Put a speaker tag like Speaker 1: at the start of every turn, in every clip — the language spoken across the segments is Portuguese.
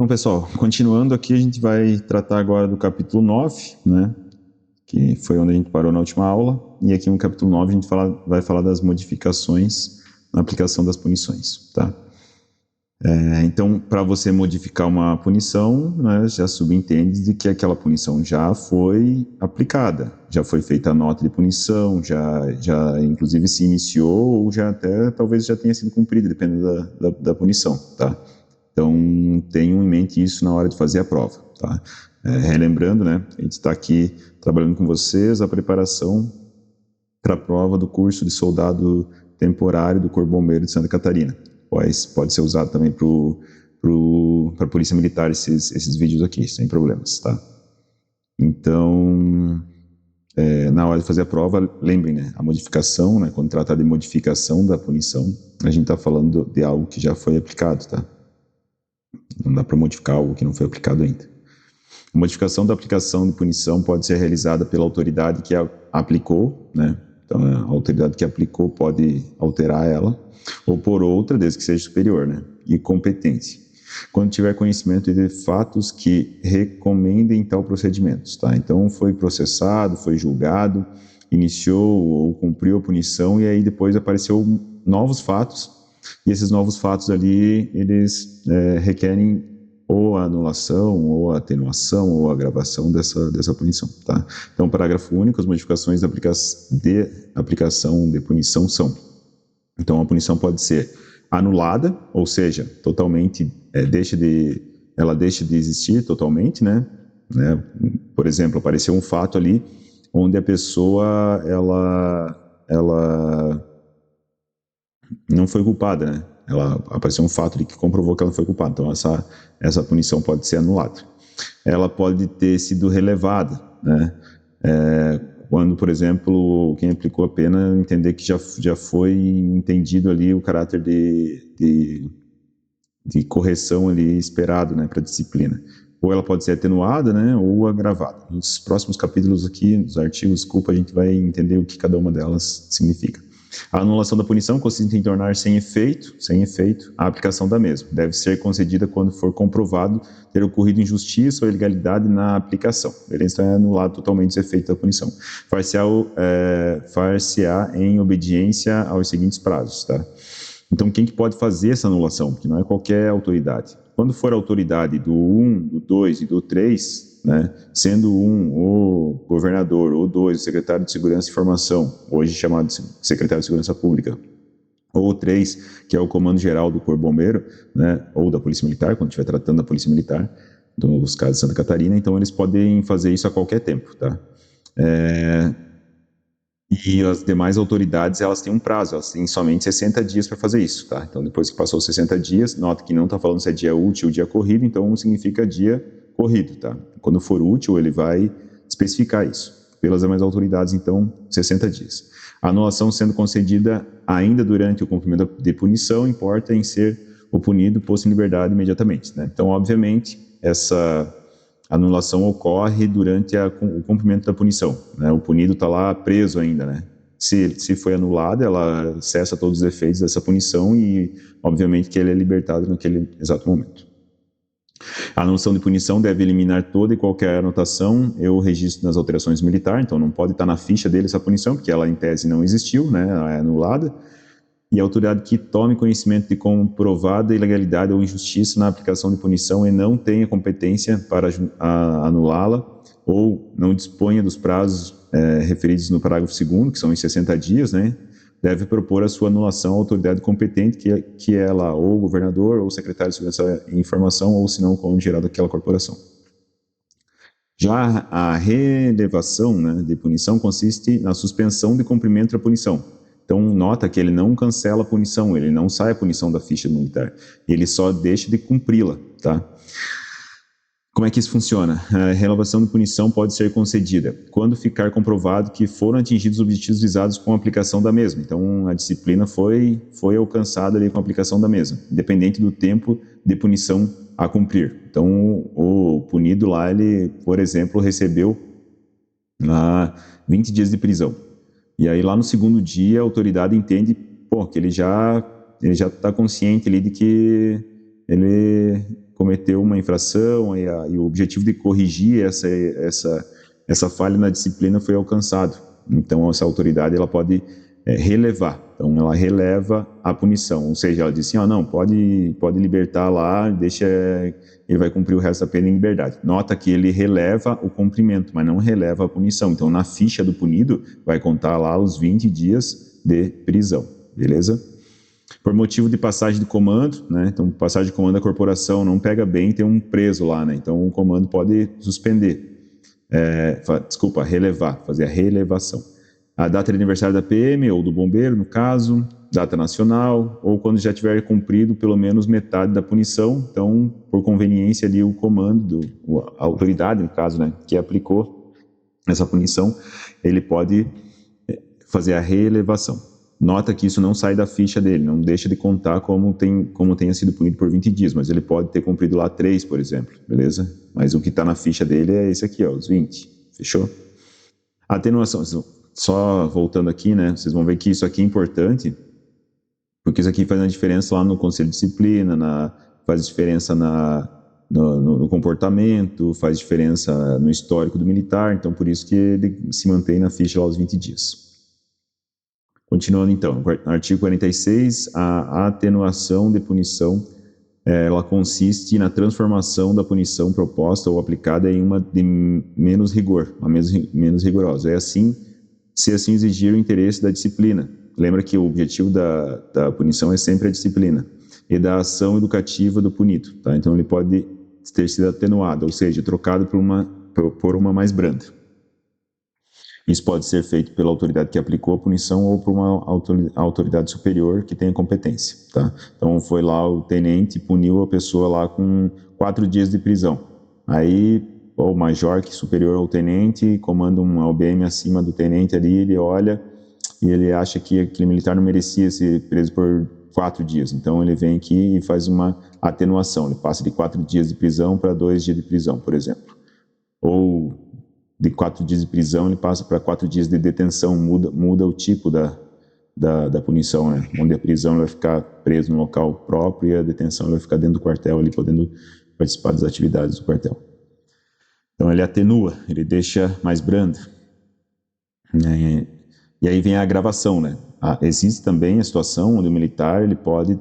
Speaker 1: Bom, pessoal, continuando aqui, a gente vai tratar agora do capítulo 9, né? Que foi onde a gente parou na última aula. E aqui no capítulo 9 a gente vai falar das modificações na aplicação das punições, tá? Então, para você modificar uma punição, né, já subentende de que aquela punição já foi aplicada, já foi feita a nota de punição, já inclusive se iniciou ou já até talvez já tenha sido cumprida, dependendo da punição, tá? Então, tenham em mente isso na hora de fazer a prova, tá? Relembrando, né, a gente está aqui trabalhando com vocês a preparação para a prova do curso de soldado temporário do Corpo Bombeiro de Santa Catarina. Pode ser usado também para a Polícia Militar esses vídeos aqui, sem problemas, tá? Então, na hora de fazer a prova, lembrem, né, a modificação, né, quando tratar de modificação da punição, a gente está falando de algo que já foi aplicado, tá? Não dá para modificar algo que não foi aplicado ainda. A modificação da aplicação de punição pode ser realizada pela autoridade que a aplicou, né? Então, a autoridade que aplicou pode alterar ela, ou por outra, desde que seja superior, né? E competência. Quando tiver conhecimento de fatos que recomendem tal procedimento, tá? Então, foi processado, foi julgado, iniciou ou cumpriu a punição, e aí depois apareceu novos fatos, e esses novos fatos ali, eles requerem ou a anulação, ou a atenuação, ou a agravação dessa punição, tá? Então, parágrafo único, as modificações de aplicação de punição são: então, a punição pode ser anulada, ou seja, totalmente, ela deixa de existir totalmente, né? Por exemplo, apareceu um fato ali onde a pessoa, ela não foi culpada, né? Apareceu um fato de que comprovou que ela foi culpada, então essa punição pode ser anulada. Ela pode ter sido relevada, né? Quando, por exemplo, quem aplicou a pena entender que já foi entendido ali o caráter de correção ali esperado, né, para a disciplina. Ou ela pode ser atenuada, né, ou agravada. Nos próximos capítulos aqui, nos artigos, desculpa, a gente vai entender o que cada uma delas significa. A anulação da punição consiste em tornar sem efeito a aplicação da mesma. Deve ser concedida quando for comprovado ter ocorrido injustiça ou ilegalidade na aplicação. Beleza? Então é anulado totalmente o efeito da punição. Far-se-á em obediência aos seguintes prazos, tá? Então, quem que pode fazer essa anulação? Porque não é qualquer autoridade. Quando for a autoridade do 1, do 2 e do 3, né, sendo 1 o governador, ou 2 o secretário de Segurança e Informação, hoje chamado de secretário de Segurança Pública, ou 3, que é o comando geral do Corpo Bombeiro, né, ou da Polícia Militar, quando estiver tratando da Polícia Militar, nos casos de Santa Catarina, então eles podem fazer isso a qualquer tempo, tá? E as demais autoridades, elas têm um prazo, elas têm somente 60 dias para fazer isso, tá? Então, depois que passou os 60 dias, nota que não está falando se é dia útil ou dia corrido, então significa dia corrido, tá? Quando for útil, ele vai especificar isso. Pelas demais autoridades, então, 60 dias. A anulação sendo concedida ainda durante o cumprimento de punição, importa em ser o punido posto em liberdade imediatamente, né? Então, obviamente, essa anulação ocorre durante o cumprimento da punição, né? O punido está lá preso ainda, né? Se foi anulada, ela cessa todos os efeitos dessa punição e, obviamente, que ele é libertado naquele exato momento. A anulação de punição deve eliminar toda e qualquer anotação ou registro nas alterações militares, então não pode estar na ficha dele essa punição, porque ela, em tese, não existiu, né? Ela é anulada. E a autoridade que tome conhecimento de comprovada ilegalidade ou injustiça na aplicação de punição e não tenha competência para anulá-la ou não disponha dos prazos referidos no parágrafo 2º, que são em 60 dias, né, deve propor a sua anulação à autoridade competente, que é ela ou o governador ou o secretário de Segurança e Informação, ou se não, o comando geral daquela corporação. Já a relevação, né, de punição consiste na suspensão de cumprimento da punição. Então, nota que ele não cancela a punição, ele não sai a punição da ficha militar, ele só deixa de cumpri-la, tá? Como é que isso funciona? A renovação de punição pode ser concedida quando ficar comprovado que foram atingidos os objetivos visados com a aplicação da mesma. Então, a disciplina foi alcançada ali com a aplicação da mesma, independente do tempo de punição a cumprir. Então, o punido lá, ele, por exemplo, recebeu 20 dias de prisão. E aí, lá no segundo dia, a autoridade entende que ele já está consciente ali de que ele cometeu uma infração e o objetivo de corrigir essa falha na disciplina foi alcançado. Então, essa autoridade ela pode relevar. Então, ela releva a punição. Ou seja, ela diz assim, não, pode libertar lá, deixa, ele vai cumprir o resto da pena em liberdade. Nota que ele releva o cumprimento, mas não releva a punição. Então, na ficha do punido, vai contar lá os 20 dias de prisão. Beleza? Por motivo de passagem de comando, né? Então, passagem de comando da corporação não pega bem, tem um preso lá, né? Então, o comando pode suspender. Relevar, fazer a relevação. A data de aniversário da PM ou do bombeiro, no caso, data nacional, ou quando já tiver cumprido pelo menos metade da punição. Então, por conveniência ali, o comando, a autoridade, no caso, né, que aplicou essa punição, ele pode fazer a relevação. Nota que isso não sai da ficha dele, não deixa de contar como tenha sido punido por 20 dias, mas ele pode ter cumprido lá 3, por exemplo, beleza? Mas o que está na ficha dele é esse aqui, os 20, fechou? Atenuação, só voltando aqui, né, vocês vão ver que isso aqui é importante, porque isso aqui faz uma diferença lá no conselho de disciplina, faz diferença no comportamento, faz diferença no histórico do militar, então por isso que ele se mantém na ficha lá os 20 dias. Continuando então, artigo 46, a atenuação de punição, ela consiste na transformação da punição proposta ou aplicada em uma de menos rigor, uma menos rigorosa. É assim, se assim exigir o interesse da disciplina. Lembra que o objetivo da punição é sempre a disciplina e da ação educativa do punido, tá? Então ele pode ter sido atenuado, ou seja, trocado por uma mais branda. Isso pode ser feito pela autoridade que aplicou a punição ou por uma autoridade superior que tenha competência, tá? Então, foi lá o tenente, puniu a pessoa lá com 4 dias de prisão. Aí, o major, que é superior ao tenente, comanda uma OBM acima do tenente ali, ele olha e ele acha que aquele militar não merecia ser preso por 4 dias. Então, ele vem aqui e faz uma atenuação. Ele passa de 4 dias de prisão para 2 dias de prisão, por exemplo. Ou de 4 dias de prisão, ele passa para 4 dias de detenção, muda o tipo da punição, né? Onde a prisão ele vai ficar preso no local próprio e a detenção ele vai ficar dentro do quartel, ali podendo participar das atividades do quartel. Então ele atenua, ele deixa mais brando. E aí vem a agravação, né? Existe também a situação onde o militar ele pode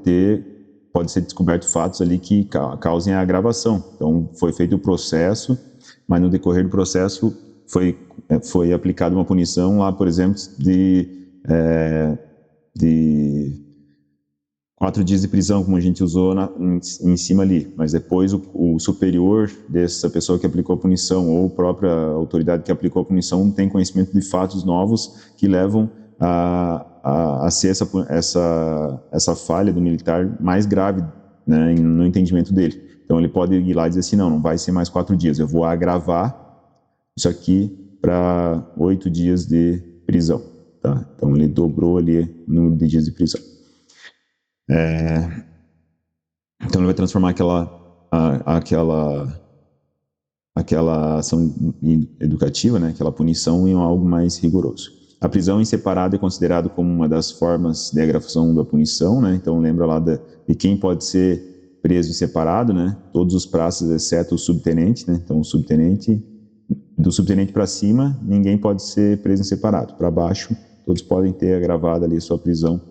Speaker 1: ser descoberto fatos ali que causem a agravação. Então foi feito o processo, mas no decorrer do processo foi aplicada uma punição lá, por exemplo, de 4 dias de prisão, como a gente usou em cima ali, mas depois o superior dessa pessoa que aplicou a punição ou a própria autoridade que aplicou a punição tem conhecimento de fatos novos que levam a ser essa falha do militar mais grave, né, no entendimento dele. Então ele pode ir lá e dizer assim, não vai ser mais 4 dias, eu vou agravar isso aqui para 8 dias de prisão, tá? Então ele dobrou ali o número de dias de prisão. Então ele vai transformar aquela ação educativa, né, aquela punição, em algo mais rigoroso. A prisão em separado é considerado como uma das formas de agravação da punição, né? Então lembra lá de quem pode ser preso em separado, né? Todos os praças, exceto o subtenente, né? Então o subtenente, do subtenente para cima, ninguém pode ser preso em separado. Para baixo, todos podem ter agravado ali a sua prisão,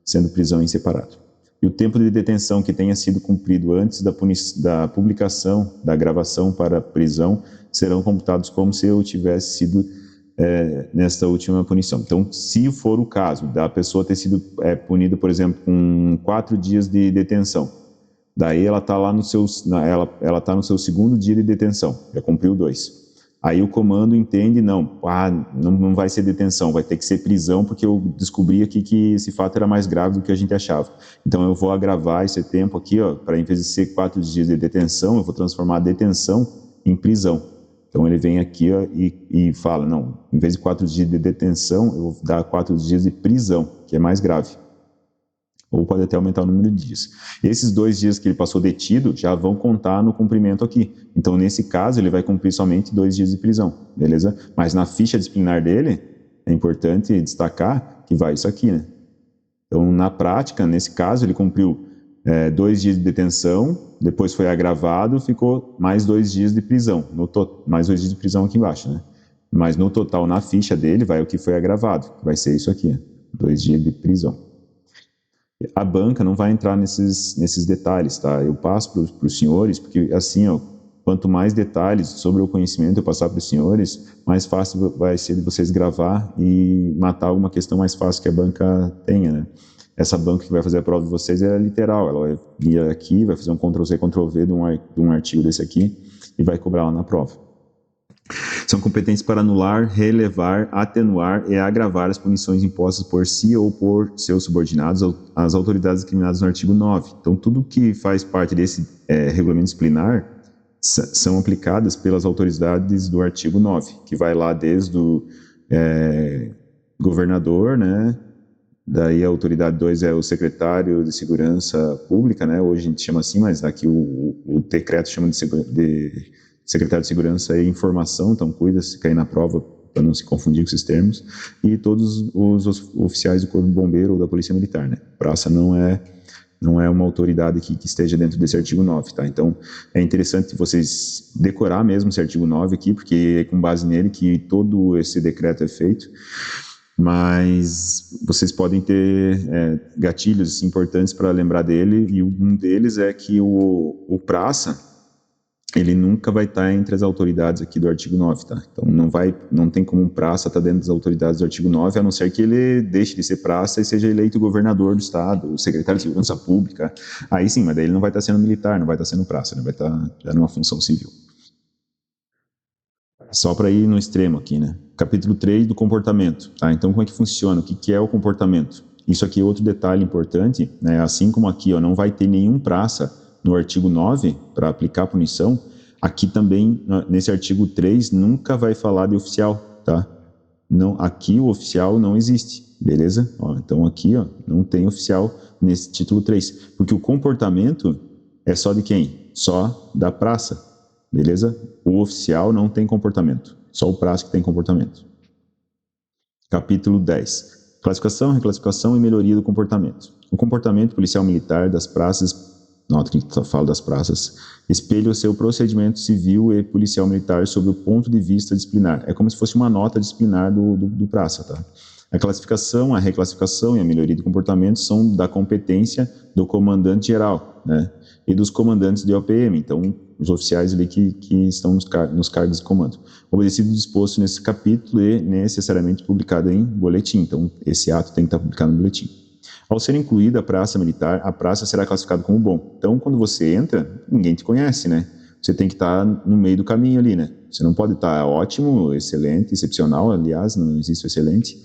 Speaker 1: sendo prisão em separado. E o tempo de detenção que tenha sido cumprido antes da publicação da gravação para prisão serão computados como se eu tivesse sido nesta última punição. Então, se for o caso da pessoa ter sido punida, por exemplo, com 4 dias de detenção, daí ela está lá no seu segundo dia de detenção, já cumpriu 2. Aí o comando entende, não vai ser detenção, vai ter que ser prisão, porque eu descobri aqui que esse fato era mais grave do que a gente achava. Então eu vou agravar esse tempo aqui, para em vez de ser 4 dias de detenção, eu vou transformar a detenção em prisão. Então ele vem aqui e fala, não, em vez de 4 dias de detenção, eu vou dar 4 dias de prisão, que é mais grave. Ou pode até aumentar o número de dias. E esses 2 dias que ele passou detido já vão contar no cumprimento aqui. Então, nesse caso, ele vai cumprir somente 2 dias de prisão, beleza? Mas na ficha disciplinar dele, é importante destacar que vai isso aqui, né? Então, na prática, nesse caso, ele cumpriu 2 dias de detenção, depois foi agravado, ficou mais 2 dias de prisão, mais 2 dias de prisão aqui embaixo, né? Mas no total, na ficha dele, vai o que foi agravado, que vai ser isso aqui, 2 dias de prisão. A banca não vai entrar nesses detalhes, tá? Eu passo para os senhores, porque assim, ó, quanto mais detalhes sobre o conhecimento eu passar para os senhores, mais fácil vai ser de vocês gravar e matar alguma questão mais fácil que a banca tenha, né? Essa banca que vai fazer a prova de vocês é literal, ela vai vir aqui, vai fazer um Ctrl+C, Ctrl+V de um artigo desse aqui e vai cobrar lá na prova. São competentes para anular, relevar, atenuar e agravar as punições impostas por si ou por seus subordinados às autoridades discriminadas no artigo 9. Então, tudo que faz parte desse regulamento disciplinar são aplicadas pelas autoridades do artigo 9, que vai lá desde o governador, né? Daí a autoridade 2 é o secretário de Segurança Pública, né? Hoje a gente chama assim, mas aqui o decreto chama de secretário de Segurança e Informação, então cuida se cair na prova para não se confundir com esses termos, e todos os oficiais do Corpo de Bombeiro ou da Polícia Militar, né? Praça não é uma autoridade que esteja dentro desse artigo 9, tá? Então, é interessante vocês decorar mesmo esse artigo 9 aqui, porque é com base nele que todo esse decreto é feito, mas vocês podem ter gatilhos assim, importantes para lembrar dele, e um deles é que o praça, ele nunca vai estar entre as autoridades aqui do artigo 9, tá? Então não tem como um praça estar dentro das autoridades do artigo 9, a não ser que ele deixe de ser praça e seja eleito governador do estado, secretário de Segurança Pública, aí sim, mas daí ele não vai estar sendo militar, não vai estar sendo praça, ele vai estar numa função civil. Só para ir no extremo aqui, né? Capítulo 3 do comportamento, tá? Então como é que funciona? O que é o comportamento? Isso aqui é outro detalhe importante, né? Assim como aqui, ó, não vai ter nenhum praça no artigo 9 para aplicar a punição, aqui também, nesse artigo 3, nunca vai falar de oficial, tá? Não, aqui o oficial não existe, beleza? Ó, então aqui, ó, não tem oficial nesse título 3, porque o comportamento é só de quem? Só da praça, beleza? O oficial não tem comportamento, só o praça que tem comportamento. Capítulo 10. Classificação, reclassificação e melhoria do comportamento. O comportamento policial militar das praças, nota que só fala das praças, espelha o seu procedimento civil e policial militar sob o ponto de vista disciplinar. É como se fosse uma nota disciplinar do praça, tá? A classificação, a reclassificação e a melhoria do comportamento são da competência do comandante geral, né? E dos comandantes de OPM, então os oficiais ali que estão nos cargos de comando. Obedecido o disposto nesse capítulo e necessariamente publicado em boletim, então esse ato tem que estar publicado no boletim. Ao ser incluída a praça militar, a praça será classificada como bom. Então, quando você entra, ninguém te conhece, né? Você tem que estar no meio do caminho ali, né? Você não pode estar ótimo, excelente, excepcional, aliás, não existe o excelente,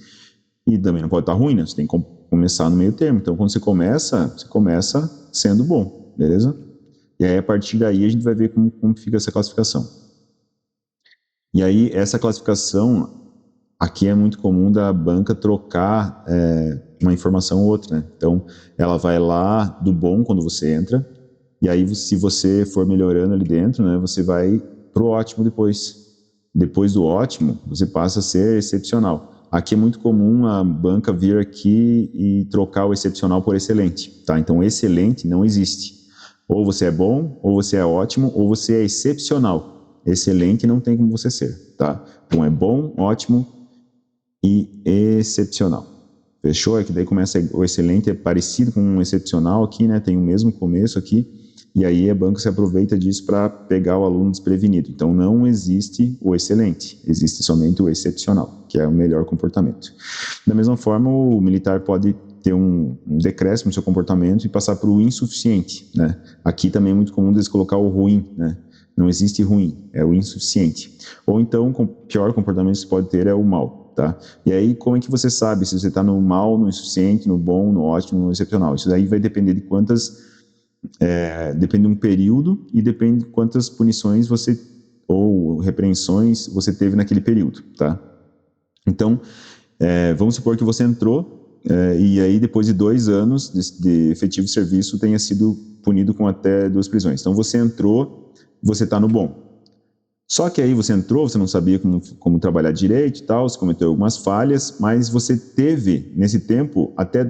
Speaker 1: e também não pode estar ruim, né? Você tem que começar no meio termo. Então, quando você começa sendo bom, beleza? E aí, a partir daí, a gente vai ver como fica essa classificação. E aí, essa classificação, aqui é muito comum da banca trocar uma informação ou outra, né? Então, ela vai lá do bom quando você entra, e aí, se você for melhorando ali dentro, né, você vai pro ótimo depois. Depois do ótimo, você passa a ser excepcional. Aqui é muito comum a banca vir aqui e trocar o excepcional por excelente, tá? Então, excelente não existe. Ou você é bom, ou você é ótimo, ou você é excepcional. Excelente não tem como você ser, tá? Então, é bom, ótimo e excepcional. Fechou? É que daí começa o excelente, é parecido com um excepcional aqui, né? Tem o mesmo começo aqui, e aí a banca se aproveita disso para pegar o aluno desprevenido. Então, não existe o excelente, existe somente o excepcional, que é o melhor comportamento. Da mesma forma, o militar pode ter um decréscimo no seu comportamento e passar para o insuficiente, né? Aqui também é muito comum eles colocar o ruim, né? Não existe ruim, é o insuficiente. Ou então, o pior comportamento que você pode ter é o mal, tá? E aí, como é que você sabe se você está no mal, no insuficiente, no bom, no ótimo, no excepcional? Isso daí vai depender de depende de um período e depende de quantas punições ou repreensões você teve naquele período, tá? Então, vamos supor que você entrou e aí depois de 2 anos de efetivo serviço tenha sido punido com até 2 prisões. Então, você entrou, você está no bom. Só que aí você entrou, você não sabia como trabalhar direito e tal, você cometeu algumas falhas, mas você teve, nesse tempo, até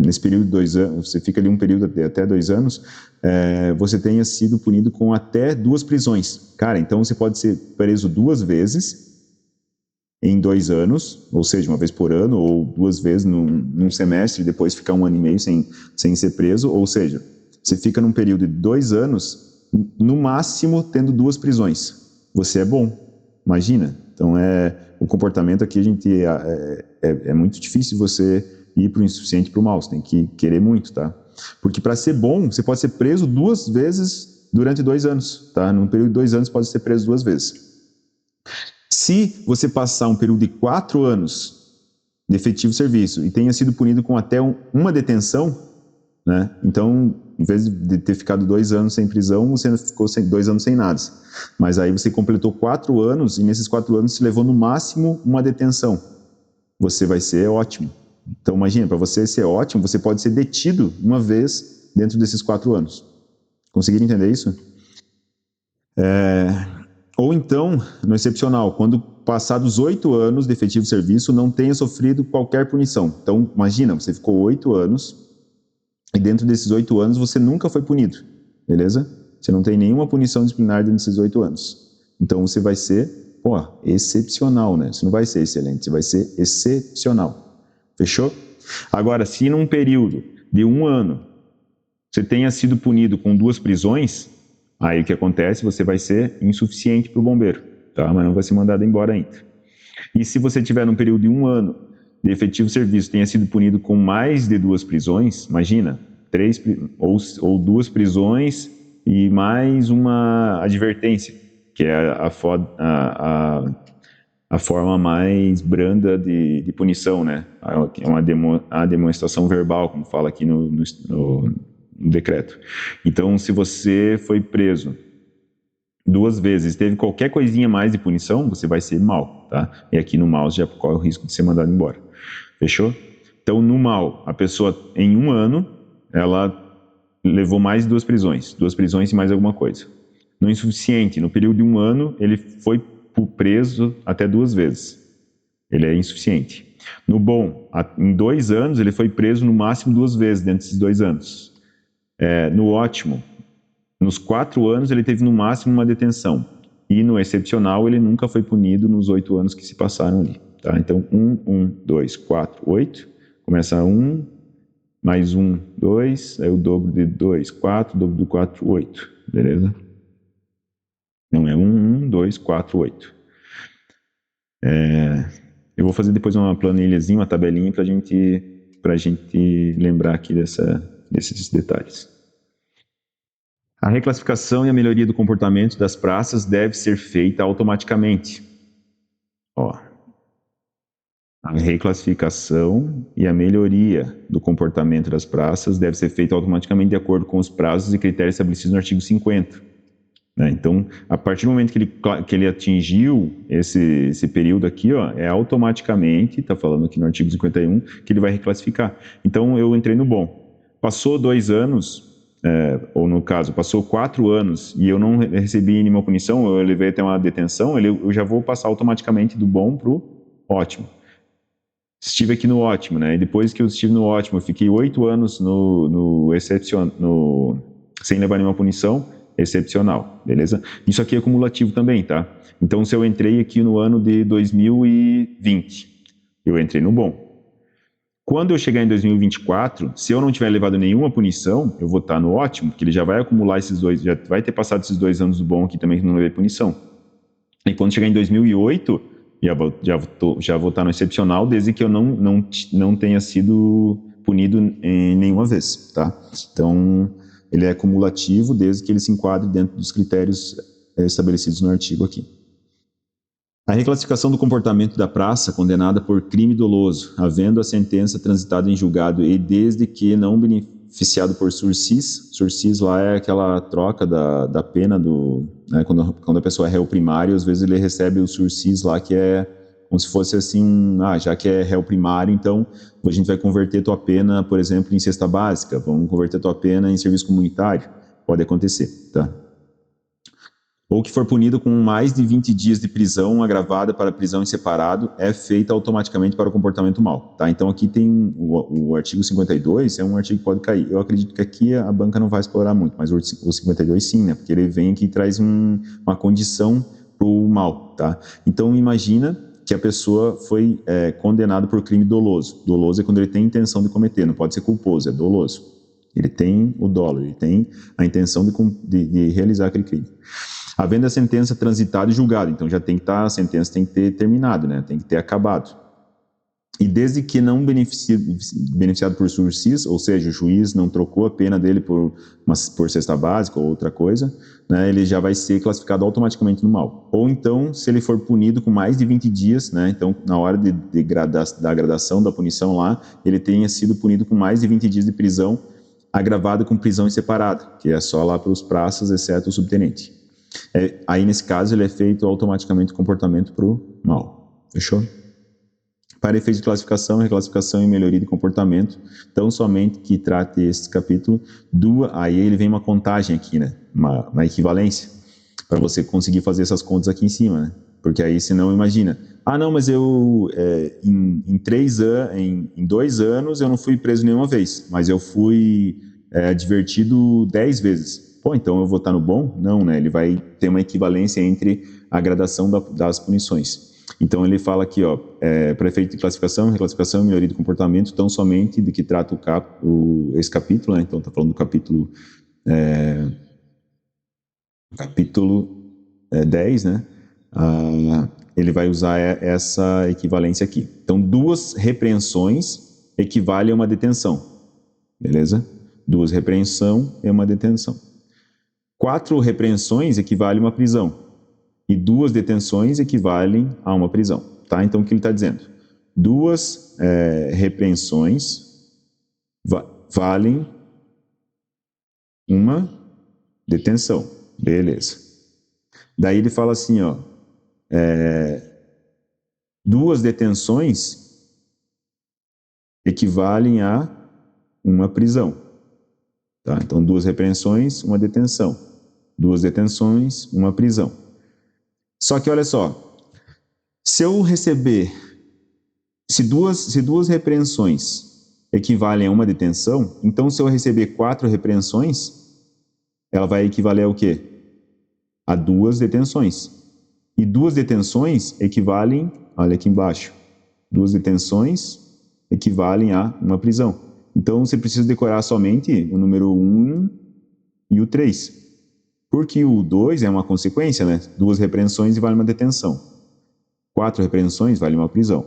Speaker 1: nesse período de 2 anos, você fica ali um período de até 2 anos, você tenha sido punido com até 2 prisões. Cara, então você pode ser preso 2 vezes em 2 anos, ou seja, uma vez por ano, ou 2 vezes num semestre, e depois ficar 1 ano e meio sem ser preso, ou seja, você fica num período de 2 anos, no máximo tendo 2 prisões. Você é bom, imagina. Então, o comportamento aqui, é muito difícil você ir para o insuficiente para o mal, você tem que querer muito, tá? Porque para ser bom, você pode ser preso 2 vezes durante 2 anos, tá? Num período de 2 anos, pode ser preso 2 vezes. Se você passar um período de 4 anos de efetivo serviço e tenha sido punido com até uma detenção, né? Então, em vez de ter ficado 2 anos sem prisão, você ficou 2 anos sem nada. Mas aí você completou 4 anos e nesses 4 anos se levou no máximo uma detenção. Você vai ser ótimo. Então, imagina, para você ser ótimo, você pode ser detido uma vez dentro desses 4 anos. Conseguiram entender isso? Ou então, no excepcional, quando passados 8 anos de efetivo serviço, não tenha sofrido qualquer punição. Então, imagina, você ficou 8 anos e dentro desses 8 anos você nunca foi punido, beleza? Você não tem nenhuma punição disciplinar dentro desses 8 anos. Então, você vai ser, excepcional, né? Você não vai ser excelente, você vai ser excepcional. Fechou? Agora, se num período de 1 ano você tenha sido punido com 2 prisões, aí o que acontece? Você vai ser insuficiente para o bombeiro, tá? Mas não vai ser mandado embora ainda. E se você tiver num período de 1 ano de efetivo serviço, tenha sido punido com mais de 2 prisões, imagina, 3 ou 2 prisões e mais uma advertência, que é a forma mais branda de punição, né? É a demonstração verbal, como fala aqui no decreto. Então, se você foi preso 2 vezes, teve qualquer coisinha mais de punição, você vai ser mal, tá? E aqui no mal já corre o risco de ser mandado embora. Fechou? Então, no mal, a pessoa, em 1 ano, ela levou mais de 2 prisões. 2 prisões e mais alguma coisa. No insuficiente, no período de 1 ano, ele foi preso até 2 vezes. Ele é insuficiente. No bom, em 2 anos, ele foi preso no máximo 2 vezes dentro desses 2 anos. No ótimo, nos 4 anos, ele teve no máximo uma detenção. E no excepcional, ele nunca foi punido nos 8 anos que se passaram ali. Tá? Então, 1, 2, 4, 8. Começa 1, mais 1, 2. Aí o dobro de 2, 4. O dobro de 4, 8. Beleza? Não, é 1, 2, 4, 8. Eu vou fazer depois uma planilhazinha, uma tabelinha para a gente lembrar aqui desses detalhes. A reclassificação e a melhoria do comportamento das praças deve ser feita automaticamente. A reclassificação e a melhoria do comportamento das praças deve ser feita automaticamente de acordo com os prazos e critérios estabelecidos no artigo 50. Né? Então, a partir do momento que ele atingiu esse período aqui, automaticamente, está falando aqui no artigo 51, que ele vai reclassificar. Então, eu entrei no bom. Passou 2 anos, ou no caso, passou 4 anos e eu não recebi nenhuma punição, eu levei até uma detenção, eu já vou passar automaticamente do bom para o ótimo. Estive aqui no ótimo, né? E depois que eu estive no ótimo, eu fiquei 8 anos sem levar nenhuma punição, excepcional, beleza? Isso aqui é cumulativo também, tá? Então, se eu entrei aqui no ano de 2020, eu entrei no bom. Quando eu chegar em 2024, se eu não tiver levado nenhuma punição, eu vou estar no ótimo, porque ele já vai acumular já vai ter passado esses 2 anos do bom aqui também que não levei punição. E quando chegar em 2008, já vou estar no excepcional, desde que eu não tenha sido punido em nenhuma vez, tá? Então, ele é cumulativo desde que ele se enquadre dentro dos critérios estabelecidos no artigo aqui. A reclassificação do comportamento da praça condenada por crime doloso, havendo a sentença transitada em julgado e desde que não beneficiado por sursis lá é aquela troca da pena né, quando a pessoa é réu primário, às vezes ele recebe o sursis lá que é como se fosse assim, já que é réu primário, então a gente vai converter tua pena, por exemplo, em cesta básica, vamos converter tua pena em serviço comunitário, pode acontecer, tá? ou que for punido com mais de 20 dias de prisão agravada para prisão em separado, é feita automaticamente para o comportamento mau, tá? Então aqui tem o artigo 52, é um artigo que pode cair. Eu acredito que aqui a banca não vai explorar muito, mas o 52 sim, né? Porque ele vem aqui e traz uma condição para o mal, tá? Então imagina que a pessoa foi condenada por crime doloso. Doloso é quando ele tem intenção de cometer, não pode ser culposo, é doloso. Ele tem o dolo, ele tem a intenção de realizar aquele crime. Havendo a sentença transitada e julgada, então já tem que estar, a sentença tem que ter terminado, né? Tem que ter acabado. E desde que não beneficiado por sursis, ou seja, o juiz não trocou a pena dele por cesta básica ou outra coisa, né, ele já vai ser classificado automaticamente no mal. Ou então, se ele for punido com mais de 20 dias, né, então na hora da gradação da punição lá, ele tenha sido punido com mais de 20 dias de prisão, agravado com prisão em separado, que é só lá para os praças, exceto o subtenente. Aí, nesse caso, ele é feito automaticamente o comportamento para o mal. Fechou? Para efeito de classificação, reclassificação e melhoria de comportamento, tão somente que trate esse capítulo, aí ele vem uma contagem aqui, né? Uma equivalência, para você conseguir fazer essas contas aqui em cima, né? Porque aí, senão, imagina, não, mas eu, em 2 anos, eu não fui preso nenhuma vez, mas eu fui advertido 10 vezes. Pô, então eu vou estar no bom? Não, né? Ele vai ter uma equivalência entre a gradação das punições. Então ele fala aqui, para efeito de classificação, reclassificação e melhoria do comportamento, tão somente de que trata esse capítulo, né? Então está falando do capítulo 10, né? Ele vai usar essa equivalência aqui. Então 2 repreensões equivalem a uma detenção, beleza? 2 repreensões é uma detenção. 4 repreensões equivalem a uma prisão. E 2 detenções equivalem a uma prisão, tá? Então, o que ele está dizendo? 2 repreensões valem uma detenção, beleza. Daí ele fala assim, 2 detenções equivalem a uma prisão, tá? Então, 2 repreensões, uma detenção. 2 detenções, uma prisão. Só que olha só, se duas repreensões equivalem a uma detenção, então se eu receber 4 repreensões, ela vai equivaler ao quê? A 2 detenções. E 2 detenções equivalem, olha aqui embaixo, 2 detenções equivalem a uma prisão. Então você precisa decorar somente o número 1 e o 3. Porque o 2 é uma consequência, né? 2 repreensões e vale uma detenção. 4 repreensões vale uma prisão.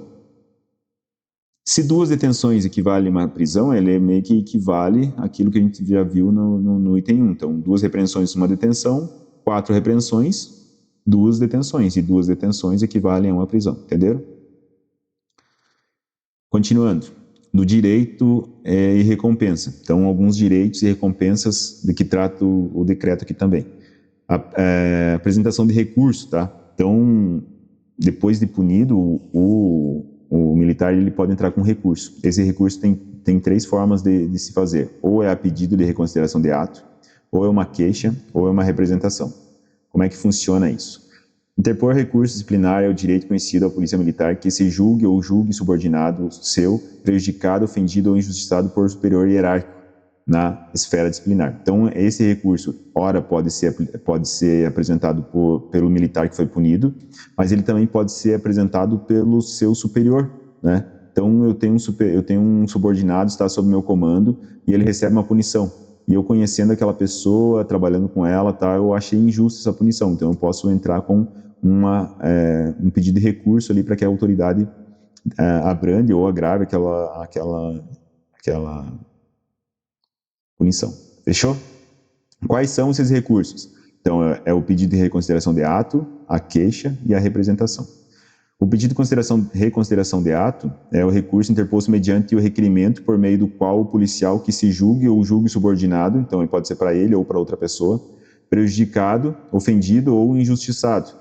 Speaker 1: Se 2 detenções equivalem a uma prisão, ele meio que equivale àquilo que a gente já viu no item 1. Então, 2 repreensões, uma detenção, 4 repreensões, 2 detenções. E 2 detenções equivalem a uma prisão. Entenderam? Continuando. Do direito e recompensa. Então, alguns direitos e recompensas de que trata o decreto aqui também. Apresentação de recurso, tá? Então, depois de punido, o militar ele pode entrar com recurso. Esse recurso tem 3 formas de se fazer. Ou é a pedido de reconsideração de ato, ou é uma queixa, ou é uma representação. Como é que funciona isso? Interpor recurso disciplinar é o direito conhecido à polícia militar que se julgue ou julgue subordinado seu, prejudicado, ofendido ou injustiçado por superior hierárquico na esfera disciplinar. Então, esse recurso, ora, pode ser apresentado pelo militar que foi punido, mas ele também pode ser apresentado pelo seu superior, né? Então, eu tenho um subordinado, está sob meu comando, e ele recebe uma punição. E eu conhecendo aquela pessoa, trabalhando com ela, tá, eu achei injusta essa punição. Então, eu posso entrar com um pedido de recurso ali para que a autoridade abrande ou agrave aquela punição. Fechou? Quais são esses recursos? Então, é o pedido de reconsideração de ato, a queixa e a representação. O pedido de reconsideração de ato é o recurso interposto mediante o requerimento por meio do qual o policial que se julgue ou julgue subordinado, então ele pode ser para ele ou para outra pessoa, prejudicado, ofendido ou injustiçado,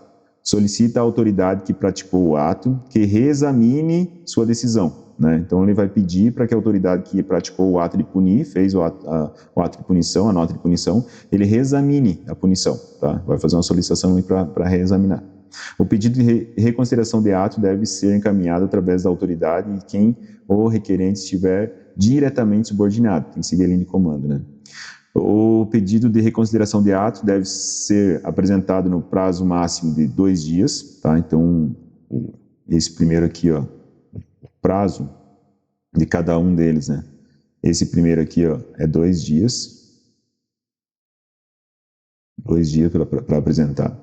Speaker 1: solicita à autoridade que praticou o ato que reexamine sua decisão. né? Então ele vai pedir para que a autoridade que praticou o ato de punir, fez o ato de punição, a nota de punição, ele reexamine a punição, tá? Vai fazer uma solicitação para reexaminar. O pedido de reconsideração de ato deve ser encaminhado através da autoridade e quem o requerente estiver diretamente subordinado, tem que seguir a linha de comando, né? O pedido de reconsideração de ato deve ser apresentado no prazo máximo de 2 dias, tá? Então, esse primeiro aqui, ó, o prazo de cada um deles, né? Esse primeiro aqui, ó, é 2 dias. 2 dias para apresentar.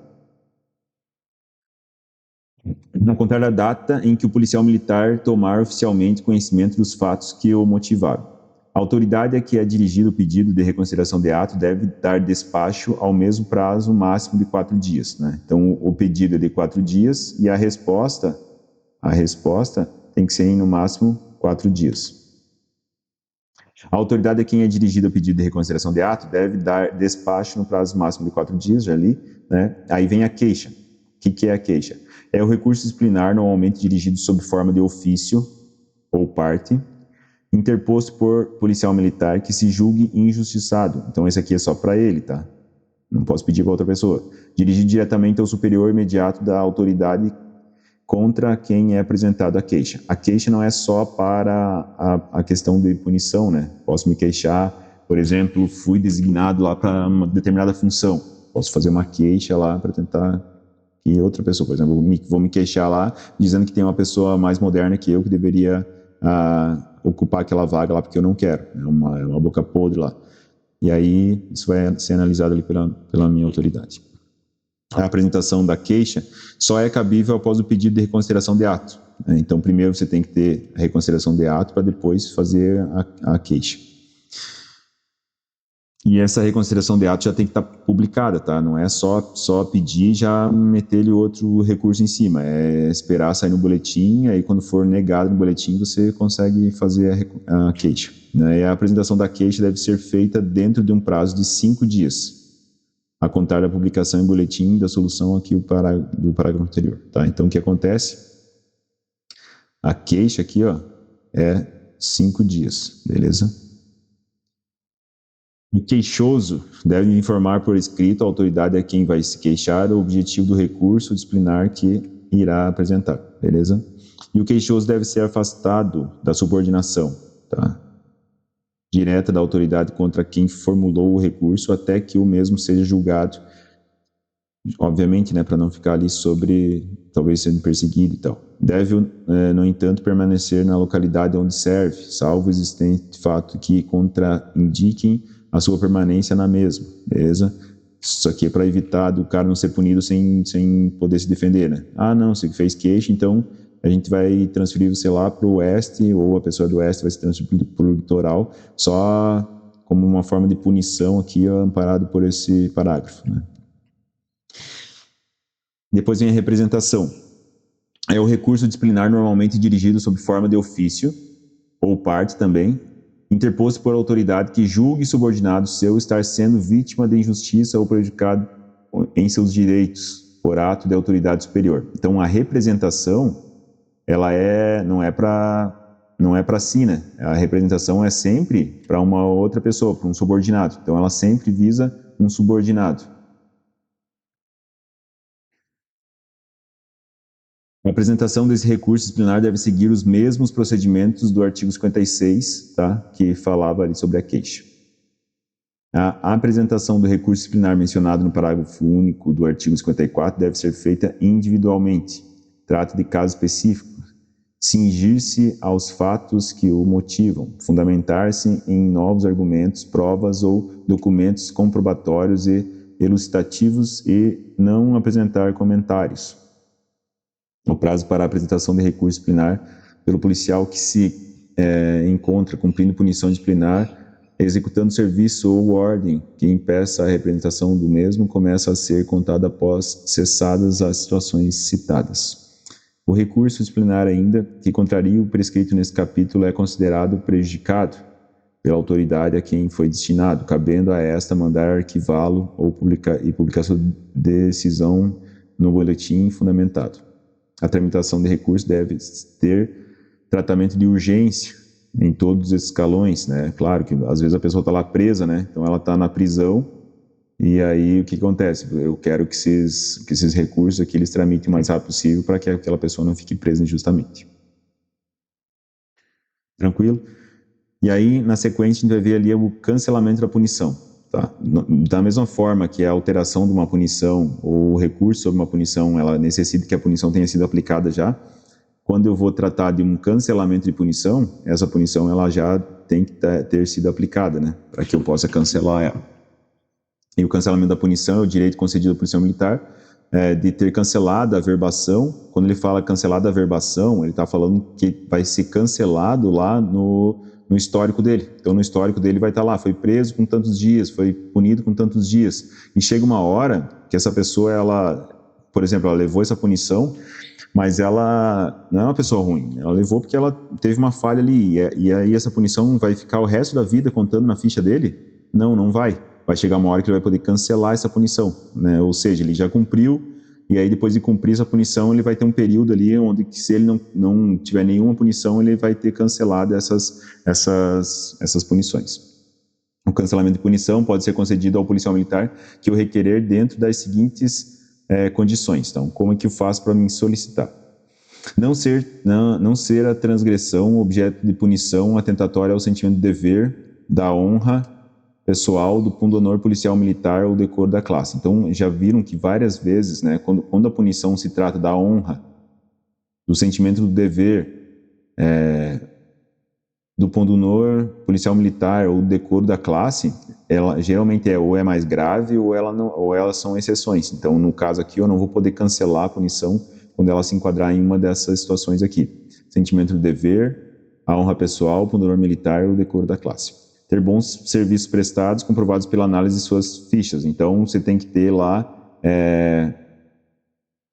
Speaker 1: Não contar a data em que o policial militar tomar oficialmente conhecimento dos fatos que o motivaram. A autoridade a que é dirigido o pedido de reconsideração de ato deve dar despacho ao mesmo prazo máximo de 4 dias, né? Então, o pedido é de 4 dias e a resposta tem que ser em, no máximo, 4 dias. A autoridade a quem é dirigido o pedido de reconsideração de ato deve dar despacho no prazo máximo de 4 dias, já li, né? Aí vem a queixa. O que é a queixa? É o recurso disciplinar normalmente dirigido sob forma de ofício ou parte, interposto por policial militar que se julgue injustiçado. Então esse aqui é só para ele, tá? Não posso pedir para outra pessoa. Dirigido diretamente ao superior imediato da autoridade contra quem é apresentado a queixa. A queixa não é só para a questão de punição, né? Posso me queixar, por exemplo, fui designado lá para uma determinada função. Posso fazer uma queixa lá para tentar que outra pessoa, por exemplo, vou me queixar lá dizendo que tem uma pessoa mais moderna que eu que deveria ocupar aquela vaga lá porque eu não quero. É uma boca podre lá. E aí isso vai ser analisado ali pela minha autoridade. A apresentação da queixa só é cabível após o pedido de reconsideração de ato, né? Então, primeiro você tem que ter a reconsideração de ato para depois fazer a queixa. E essa reconsideração de ato já tem que estar publicada, tá? Não é só pedir e já meter-lhe outro recurso em cima. É esperar sair no boletim, aí quando for negado no boletim você consegue fazer a queixa, né? E a apresentação da queixa deve ser feita dentro de um prazo de 5 dias, a contar da publicação em boletim da solução aqui do parágrafo anterior, tá? Então, o que acontece? A queixa aqui, ó, é 5 dias, beleza? O queixoso deve informar por escrito a autoridade a quem vai se queixar o objetivo do recurso disciplinar que irá apresentar, beleza? E o queixoso deve ser afastado da subordinação, tá? Direta da autoridade contra quem formulou o recurso até que o mesmo seja julgado, obviamente, né, para não ficar ali sobre, talvez sendo perseguido e tal. Deve, no entanto, permanecer na localidade onde serve, salvo existente fato que contraindiquem a sua permanência na mesma, beleza? Isso aqui é para evitar do cara não ser punido sem poder se defender, né? Ah, não, você fez queixa, então a gente vai transferir você lá para o oeste, ou a pessoa do oeste vai ser transferida para o litoral, só como uma forma de punição aqui, amparado por esse parágrafo, né? Depois vem a representação. É o recurso disciplinar normalmente dirigido sob forma de ofício, ou parte também, interposto por autoridade que julgue subordinado seu estar sendo vítima de injustiça ou prejudicado em seus direitos por ato de autoridade superior. Então, a representação, ela não é para si, né? A representação é sempre para uma outra pessoa, para um subordinado. Então, ela sempre visa um subordinado. A apresentação desse recurso disciplinar deve seguir os mesmos procedimentos do artigo 56, tá? Que falava ali sobre a queixa. A apresentação do recurso disciplinar mencionado no parágrafo único do artigo 54 deve ser feita individualmente. Trata de caso específico. Cingir-se aos fatos que o motivam. Fundamentar-se em novos argumentos, provas ou documentos comprobatórios e elucidativos e não apresentar comentários. O prazo para a apresentação de recurso disciplinar pelo policial que se encontra cumprindo punição disciplinar, executando serviço ou ordem que impeça a representação do mesmo, começa a ser contado após cessadas as situações citadas. O recurso disciplinar ainda, que contraria o prescrito nesse capítulo, é considerado prejudicado pela autoridade a quem foi destinado, cabendo a esta mandar arquivá-lo ou publicar sua decisão no boletim fundamentado. A tramitação de recurso deve ter tratamento de urgência em todos esses escalões, né? Claro que às vezes a pessoa está lá presa, né? Então ela está na prisão e aí o que acontece? Eu quero que esses recursos aqui eles tramitem o mais rápido possível para que aquela pessoa não fique presa injustamente. Tranquilo? E aí, na sequência, a gente vai ver ali o cancelamento da punição. Tá? Da mesma forma que a alteração de uma punição ou o recurso sobre uma punição, ela necessita que a punição tenha sido aplicada já. Quando eu vou tratar de um cancelamento de punição, essa punição ela já tem que ter sido aplicada, né? Para que eu possa cancelar ela. E o cancelamento da punição é o direito concedido à polícia militar de ter cancelado a averbação. Quando ele fala cancelada a averbação, ele está falando que vai ser cancelado lá no histórico dele. Então, no histórico dele vai estar lá, foi preso com tantos dias, foi punido com tantos dias. E chega uma hora que essa pessoa, ela, por exemplo, ela levou essa punição, mas ela não é uma pessoa ruim. Ela levou porque ela teve uma falha ali. E aí essa punição vai ficar o resto da vida contando na ficha dele? Não, não vai. Vai chegar uma hora que ele vai poder cancelar essa punição, né? Ou seja, ele já cumpriu, e aí depois de cumprir essa punição, ele vai ter um período ali onde, se ele não tiver nenhuma punição, ele vai ter cancelado essas punições. O cancelamento de punição pode ser concedido ao policial militar que o requerer dentro das seguintes condições. Então, como é que eu faço para me solicitar? Não ser a transgressão objeto de punição atentatória ao sentimento do dever, da honra pessoal, do pundonor policial militar ou decoro da classe. Então, já viram que várias vezes, né, quando a punição se trata da honra, do sentimento do dever, do pundonor policial militar ou decoro da classe, ela geralmente ou é mais grave ou elas são exceções. Então, no caso aqui, eu não vou poder cancelar a punição quando ela se enquadrar em uma dessas situações aqui. Sentimento do dever, a honra pessoal, pundonor militar ou decoro da classe. Ter bons serviços prestados comprovados pela análise de suas fichas. Então, você tem que ter lá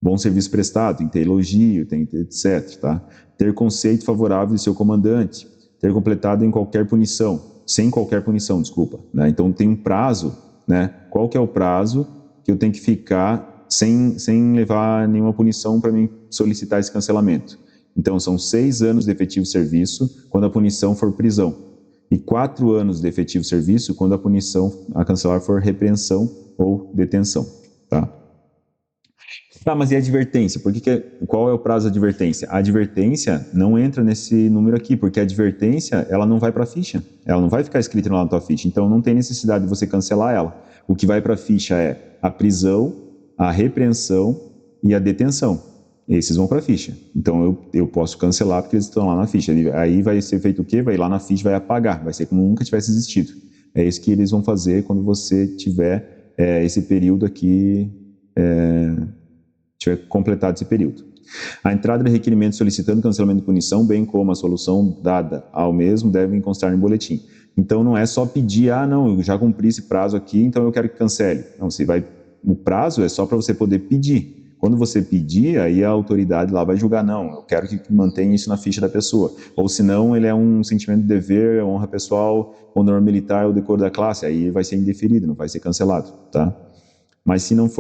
Speaker 1: bom serviço prestado, tem que ter elogio, tem que ter etc. Tá? Ter conceito favorável de seu comandante. Ter completado em qualquer punição. Sem qualquer punição, desculpa. Né? Então, tem um prazo. Né? Qual que é o prazo que eu tenho que ficar sem levar nenhuma punição para mim solicitar esse cancelamento? Então, são 6 anos de efetivo serviço quando a punição for prisão. E 4 anos de efetivo serviço quando a punição a cancelar for repreensão ou detenção. Tá? Mas e a advertência? Qual é o prazo da advertência? A advertência não entra nesse número aqui, porque a advertência ela não vai para a ficha. Ela não vai ficar escrita lá na tua ficha. Então não tem necessidade de você cancelar ela. O que vai para a ficha é a prisão, a repreensão e a detenção. Esses vão para a ficha. Então eu posso cancelar porque eles estão lá na ficha. Aí vai ser feito o quê? Vai lá na ficha, vai apagar. Vai ser como nunca tivesse existido. É isso que eles vão fazer quando você tiver esse período aqui, tiver completado esse período. A entrada de requerimento solicitando cancelamento de punição, bem como a solução dada ao mesmo, devem constar no boletim. Então não é só pedir, não, eu já cumpri esse prazo aqui, então eu quero que cancele. Não, o prazo é só para você poder pedir. Quando você pedir, aí a autoridade lá vai julgar, não, eu quero que mantenha isso na ficha da pessoa. Ou se não, ele é um sentimento de dever, honra pessoal, honor militar ou decoro da classe, aí vai ser indeferido, não vai ser cancelado, tá? Mas se não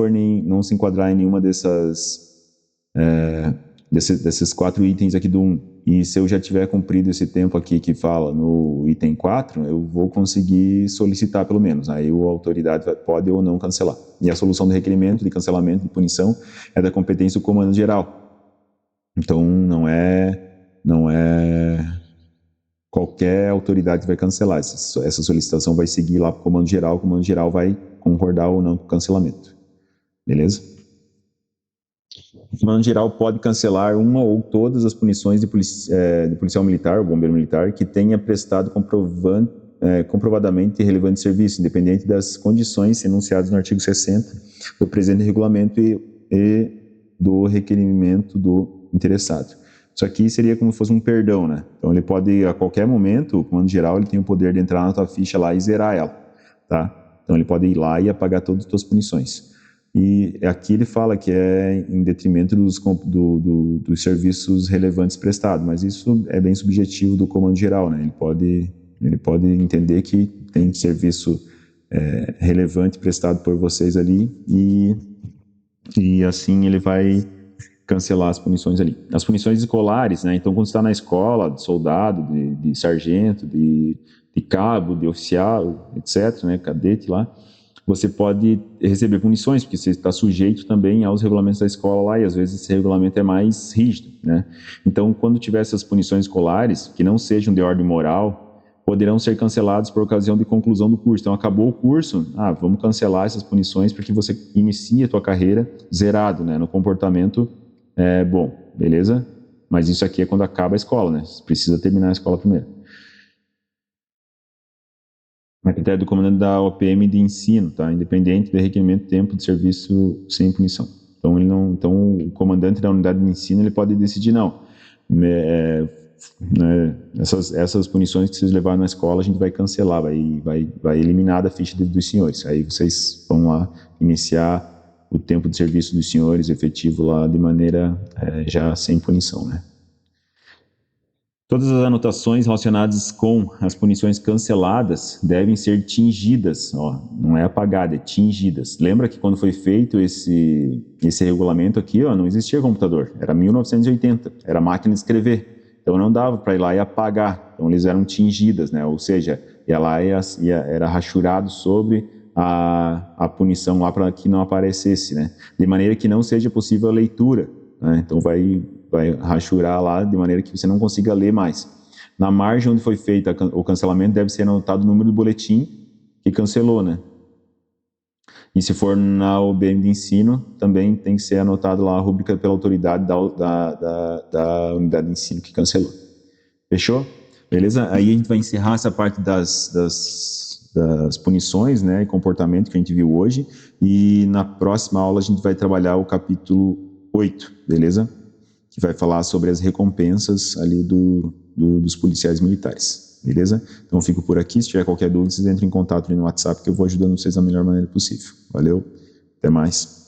Speaker 1: se enquadrar em nenhuma desses 4 itens aqui do 1, e se eu já tiver cumprido esse tempo aqui que fala no item 4, eu vou conseguir solicitar pelo menos. Aí a autoridade pode ou não cancelar. E a solução do requerimento de cancelamento de punição é da competência do comando geral. Então não é qualquer autoridade que vai cancelar. Essa solicitação vai seguir lá para o comando geral vai concordar ou não com o cancelamento. Beleza? O comando geral pode cancelar uma ou todas as punições de policial militar ou bombeiro militar que tenha prestado comprovadamente relevante serviço, independente das condições enunciadas no artigo 60 do presente regulamento e do requerimento do interessado. Isso aqui seria como se fosse um perdão, né? Então ele pode, a qualquer momento, o comando geral ele tem o poder de entrar na tua ficha lá e zerar ela, tá? Então ele pode ir lá e apagar todas as tuas punições. E aqui ele fala que é em detrimento dos serviços relevantes prestados, mas isso é bem subjetivo do comando geral, né? Ele pode entender que tem serviço relevante prestado por vocês ali e assim ele vai cancelar as punições ali. As punições escolares, né? Então, quando você está na escola, de soldado, de sargento, de cabo, de oficial, etc., né? Cadete lá, você pode receber punições, porque você está sujeito também aos regulamentos da escola lá, e às vezes esse regulamento é mais rígido, né? Então, quando tiver essas punições escolares, que não sejam de ordem moral, poderão ser canceladas por ocasião de conclusão do curso. Então, acabou o curso, vamos cancelar essas punições porque você inicia a tua carreira zerado, né? No comportamento bom, beleza? Mas isso aqui é quando acaba a escola, né? Você precisa terminar a escola primeiro. A critério do comandante da OPM de ensino, tá? Independente do requerimento de tempo de serviço sem punição. Então, então o comandante da unidade de ensino ele pode decidir, não, essas punições que vocês levaram na escola a gente vai cancelar, vai eliminar da ficha dos senhores. Aí vocês vão lá iniciar o tempo de serviço dos senhores efetivo lá de maneira já sem punição, né? Todas as anotações relacionadas com as punições canceladas devem ser tingidas, não é apagada, é tingidas. Lembra que quando foi feito esse regulamento aqui, não existia computador, era 1980, era máquina de escrever. Então não dava para ir lá e apagar, então eles eram tingidas, né? Ou seja, ela era rachurado sobre a punição lá para que não aparecesse, né? De maneira que não seja possível a leitura, né? Então vai rachurar lá de maneira que você não consiga ler mais. Na margem onde foi feito o cancelamento deve ser anotado o número do boletim que cancelou, né? E se for na OBM de ensino, também tem que ser anotado lá a rúbrica pela autoridade da unidade de ensino que cancelou. Fechou? Beleza? Aí a gente vai encerrar essa parte das punições, né, e comportamento que a gente viu hoje, e na próxima aula a gente vai trabalhar o capítulo 8, beleza? Que vai falar sobre as recompensas ali dos policiais militares, beleza? Então eu fico por aqui, se tiver qualquer dúvida, vocês entrem em contato ali no WhatsApp que eu vou ajudando vocês da melhor maneira possível. Valeu, até mais.